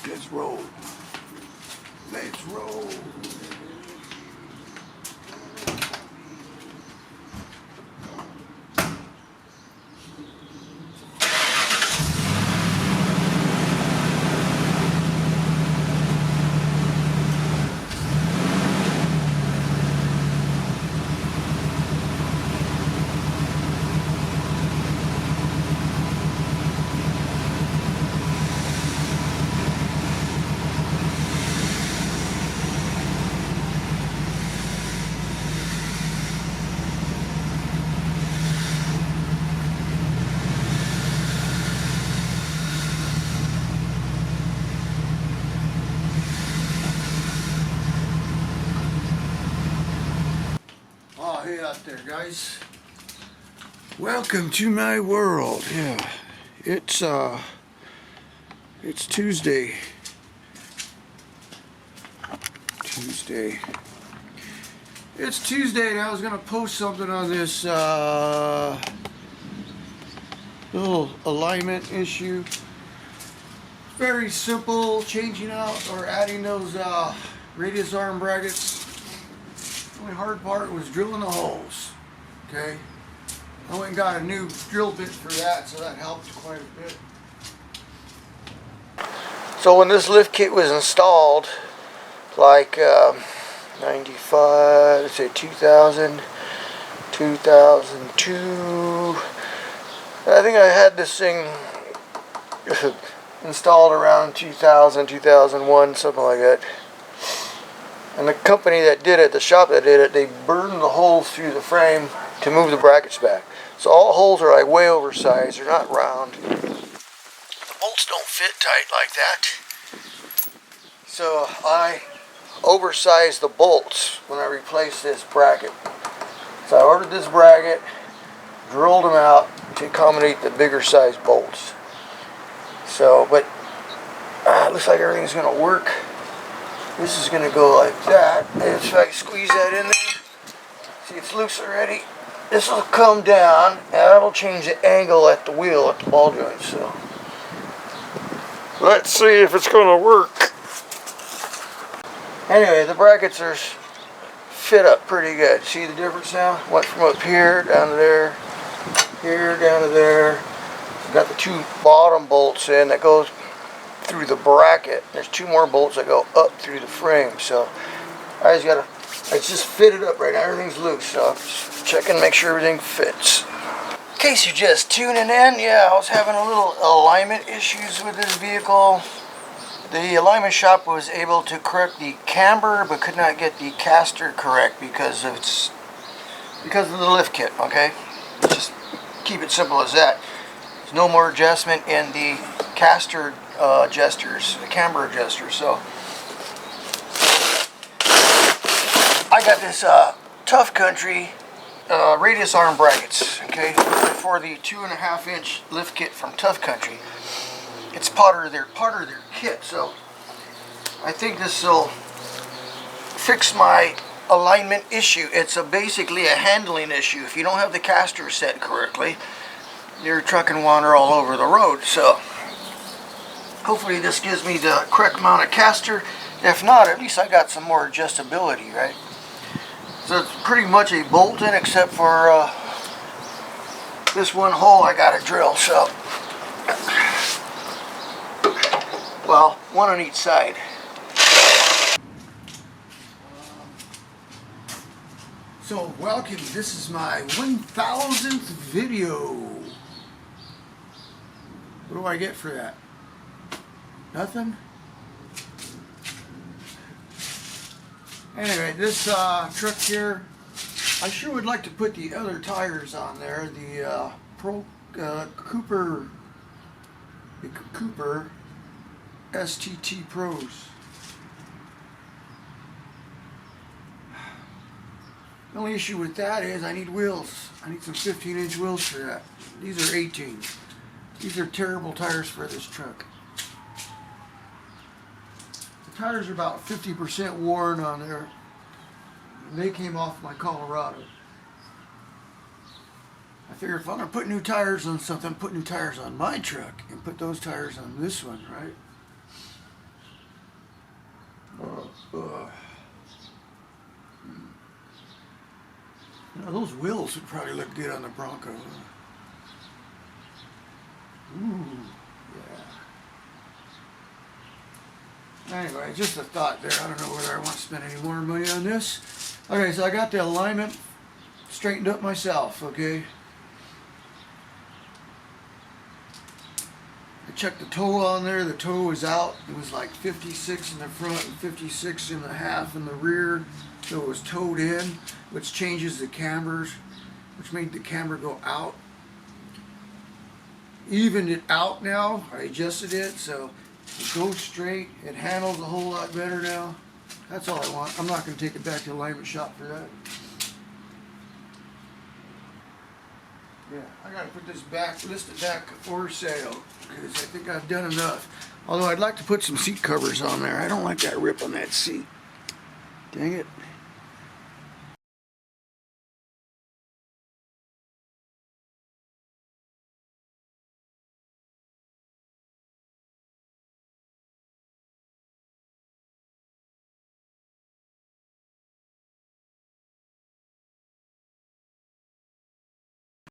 Let's roll. Let's roll. Oh, hey out there, guys. Welcome to my world. Yeah, it's Tuesday. It's Tuesday, and I was gonna post something on this little alignment issue. Very simple, changing out or adding those radius arm brackets. The only hard part was drilling the holes. Okay, I went and got a new drill bit for that, so that helped quite a bit. So when this lift kit was installed, like 95, let's say 2000, 2002, I think I had this thing installed around 2000, 2001, something like that. And the company that did it, the shop that did it, they burned the holes through the frame to move the brackets back. So all the holes are like way oversized, they're not round. The bolts don't fit tight like that. So I oversized the bolts when I replaced this bracket. So I ordered this bracket, drilled them out to accommodate the bigger size bolts. So, but it looks like everything's going to work. This is going to go like that. And if I squeeze that in there, see it's loose already. This will come down, and that'll change the angle at the wheel, at the ball joint. So let's see if it's going to work. Anyway, the brackets are fit up pretty good. See the difference now? Went from up here down to there, here down to there. Got the two bottom bolts in that goes through the bracket. There's two more bolts that go up through the frame. So I just gotta, it's just fitted up right now. Everything's loose. So I'm just checking to make sure everything fits. In case you're just tuning in, yeah, I was having a little alignment issues with this vehicle. The alignment shop was able to correct the camber, but could not get the castor correct because of the lift kit. Okay, just keep it simple as that. There's no more adjustment in the castor adjusters, the camber adjusters. So I got this Tuff Country radius arm brackets. Okay, for the 2.5 inch lift kit from Tuff Country. It's part of their kit, so I think this will fix my alignment issue. It's basically a handling issue. If you don't have the castor set correctly, your truck can wander all over the road. So hopefully this gives me the correct amount of castor. If not, at least I got some more adjustability, right? So it's pretty much a bolt-in except for this one hole I got to drill. So, well, one on each side. So welcome, this is my 1000th video. What do I get for that? Nothing? Anyway, this truck here, I sure would like to put the other tires on there, the Cooper STT Pros. The only issue with that is I need wheels. I need some 15-inch wheels for that. These are 18. These are terrible tires for this truck. The tires are about 50% worn on there. They came off my Colorado. I figured if I'm going to put new tires on something, put new tires on my truck and put those tires on this one, right? Now those wheels would probably look good on the Bronco. Ooh, yeah. Anyway, just a thought there. I don't know whether I want to spend any more money on this. Okay, so I got the alignment straightened up myself, okay? I checked the toe on there. The toe was out. It was like 56 in the front and 56 and a half in the rear. So it was towed in, which changes the cambers, which made the camber go out. Evened it out now. I adjusted it so it goes straight. It handles a whole lot better now. That's all I want. I'm not going to take it back to the alignment shop for that. Yeah, I got to put this back, list it back for sale, because I think I've done enough. Although I'd like to put some seat covers on there. I don't like that rip on that seat. Dang it.